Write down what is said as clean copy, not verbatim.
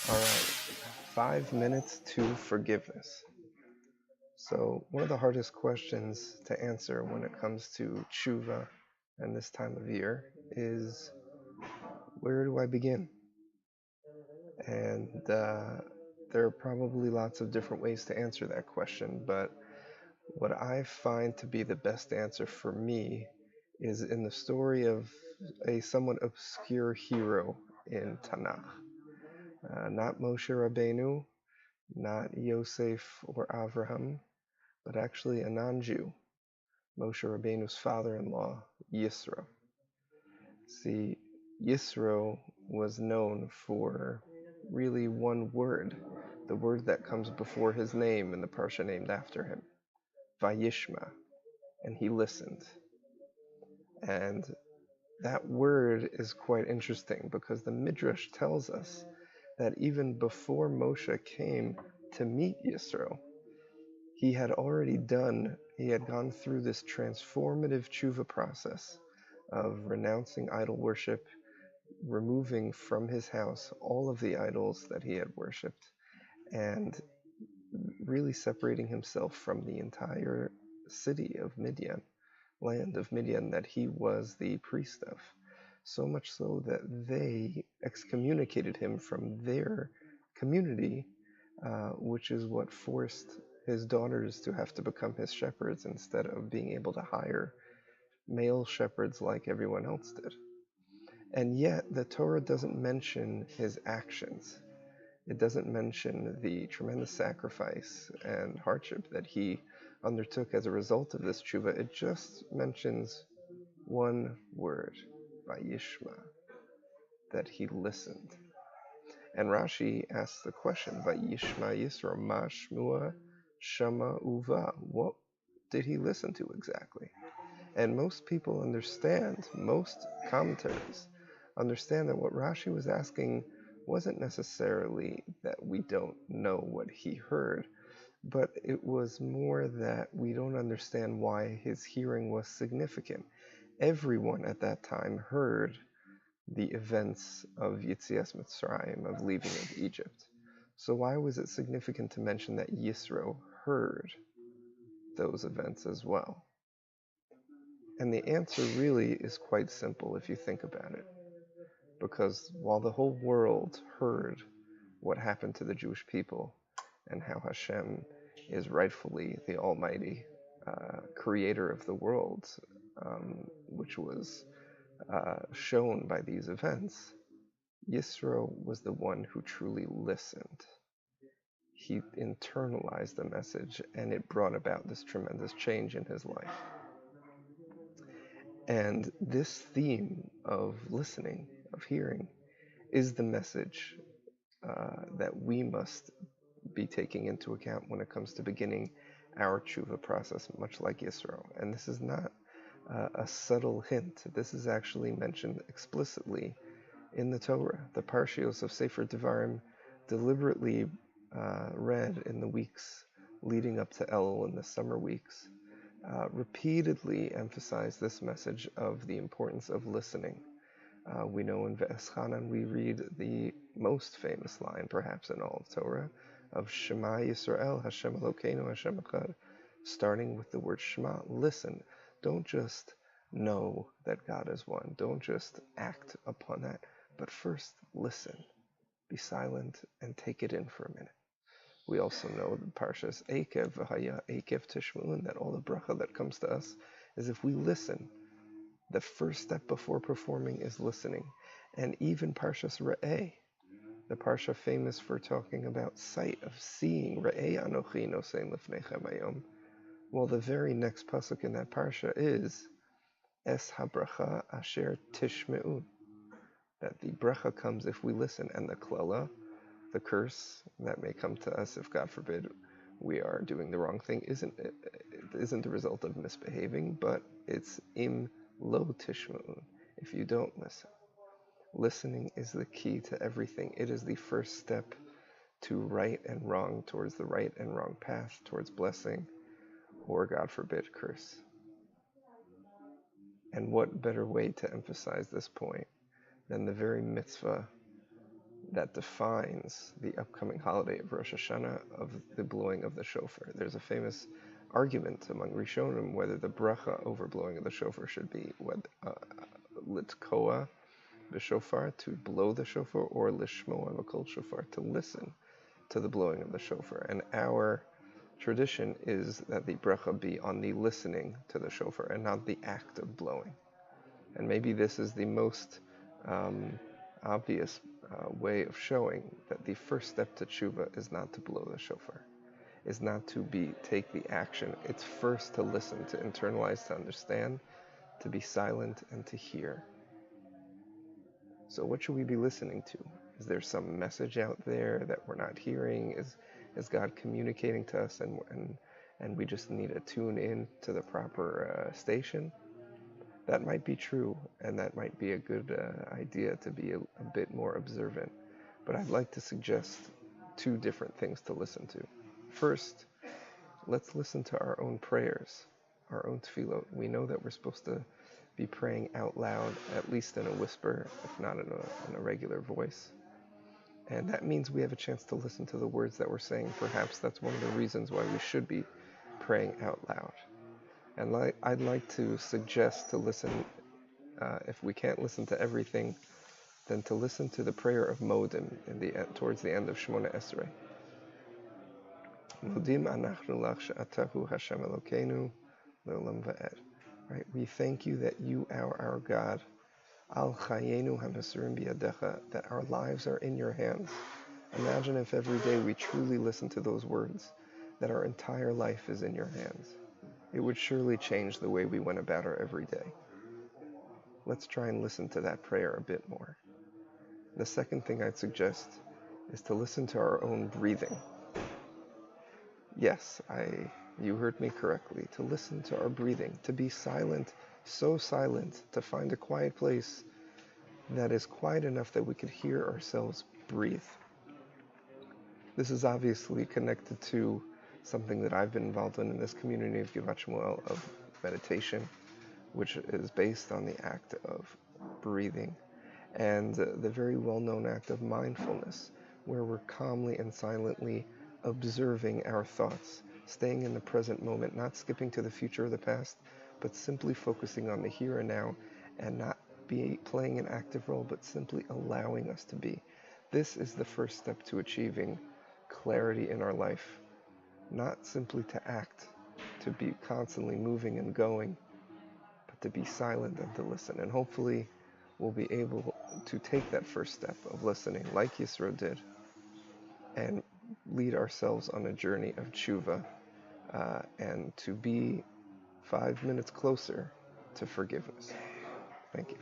All right, 5 minutes to forgiveness. So, one of the hardest questions to answer when it comes to tshuva and this time of year is where do I begin? And there are probably lots of different ways to answer that question, but what I find to be the best answer for me is in the story of a somewhat obscure hero in Tanakh. Not Moshe Rabbeinu, not Yosef or Avraham, but actually a non-Jew, Moshe Rabbeinu's father-in-law, Yisro. See, Yisro was known for really one word, the word that comes before his name in the parsha named after him, Vayishma, and he listened. And that word is quite interesting because the Midrash tells us that even before Moshe came to meet Yisro, he had gone through this transformative tshuva process of renouncing idol worship, removing from his house all of the idols that he had worshipped, and really separating himself from the entire city of Midian, land of Midian that he was the priest of. So much so that they excommunicated him from their community, which is what forced his daughters to have to become his shepherds instead of being able to hire male shepherds like everyone else did. And yet, the Torah doesn't mention his actions. It doesn't mention the tremendous sacrifice and hardship that he undertook as a result of this tshuva. It just mentions one word, Vayishma, that he listened. And Rashi asks the question, Vayishma Yisro ma shmua shama uva. What did he listen to exactly? And most people understand, most commentators understand that what Rashi was asking wasn't necessarily that we don't know what he heard, but it was more that we don't understand why his hearing was significant. Everyone at that time heard the events of Yitzias Mitzrayim, of leaving of Egypt. So why was it significant to mention that Yisro heard those events as well? And the answer really is quite simple if you think about it. Because while the whole world heard what happened to the Jewish people and how Hashem is rightfully the Almighty creator of the world, which was shown by these events, Yisro was the one who truly listened. He internalized the message, and it brought about this tremendous change in his life. And this theme of listening, of hearing, is the message that we must be taking into account when it comes to beginning our tshuva process, much like Yisro. And this is not a subtle hint. This is actually mentioned explicitly in the Torah. The Parshios of Sefer Devarim, deliberately read in the weeks leading up to Elul, in the summer weeks, repeatedly emphasize this message of the importance of listening. We know in Ve'eschanan we read the most famous line, perhaps in all of Torah, of Shema Yisrael, Hashem Elokeinu, Hashem Echad, starting with the word Shema. Listen. Don't just know that God is one. Don't just act upon that, but first listen. Be silent and take it in for a minute. We also know the Parshas Eikev, V'haya Eikev Tishmu'un, that all the bracha that comes to us is if we listen. The first step before performing is listening. And even Parshas Re'eh, the Parsha famous for talking about sight, of seeing, Re'eh Anochi Nosein Lifnechem Hayom. Well, the very next pasuk in that Parsha is Es HaBracha Asher Tishme'un, that the bracha comes if we listen, and the klala, the curse that may come to us if, God forbid, we are doing the wrong thing, isn't the result of misbehaving, but it's im lo tishma'un, if you don't listen. Listening is the key to everything. It is the first step to right and wrong, towards the right and wrong path, towards blessing, or, God forbid, curse. And what better way to emphasize this point than the very mitzvah that defines the upcoming holiday of Rosh Hashanah of the blowing of the shofar. There's a famous argument among Rishonim whether the bracha over blowing of the shofar should be litkoa b'shofar, to blow the shofar, or lishmoa v'kol shofar, to listen to the blowing of the shofar. And our tradition is that the bracha be on the listening to the shofar and not the act of blowing. And maybe this is the most obvious way of showing that the first step to tshuva is not to blow the shofar, is not to take the action. It's first to listen, to internalize, to understand, to be silent, and to hear. So what should we be listening to? Is there some message out there that we're not hearing? Is God communicating to us and we just need to tune in to the proper station? That might be true, and that might be a good idea to be a bit more observant. But I'd like to suggest two different things to listen to. First, let's listen to our own prayers, our own tefillot. We know that we're supposed to be praying out loud, at least in a whisper, if not in a regular voice. And that means we have a chance to listen to the words that we're saying. Perhaps that's one of the reasons why we should be praying out loud. And I'd like to suggest to listen, if we can't listen to everything, then to listen to the prayer of Modim towards the end of Shemona Esrei. Modim anachnu lach she'atahu Hashem Elokeinu le'olam va'ed. Right? We thank you that you are our God. Al chayenu hamasurim biyadecha, that our lives are in your hands. Imagine if every day we truly listen to those words, that our entire life is in your hands. It would surely change the way we went about our everyday. Let's try and listen to that prayer a bit more. The second thing I'd suggest is to listen to our own breathing. Yes, you heard me correctly. To listen to our breathing, to be silent, so silent, to find a quiet place that is quiet enough that we could hear ourselves breathe. This is obviously connected to something that I've been involved in this community of Givat Shmuel, of meditation, which is based on the act of breathing, and the very well-known act of mindfulness, where we're calmly and silently observing our thoughts, staying in the present moment, not skipping to the future or the past, but simply focusing on the here and now, and not playing an active role, but simply allowing us to be. This is the first step to achieving clarity in our life. Not simply to act, to be constantly moving and going, but to be silent and to listen. And hopefully we'll be able to take that first step of listening, like Yisro did, and lead ourselves on a journey of tshuva, and to be 5 minutes closer to forgiveness. Thank you.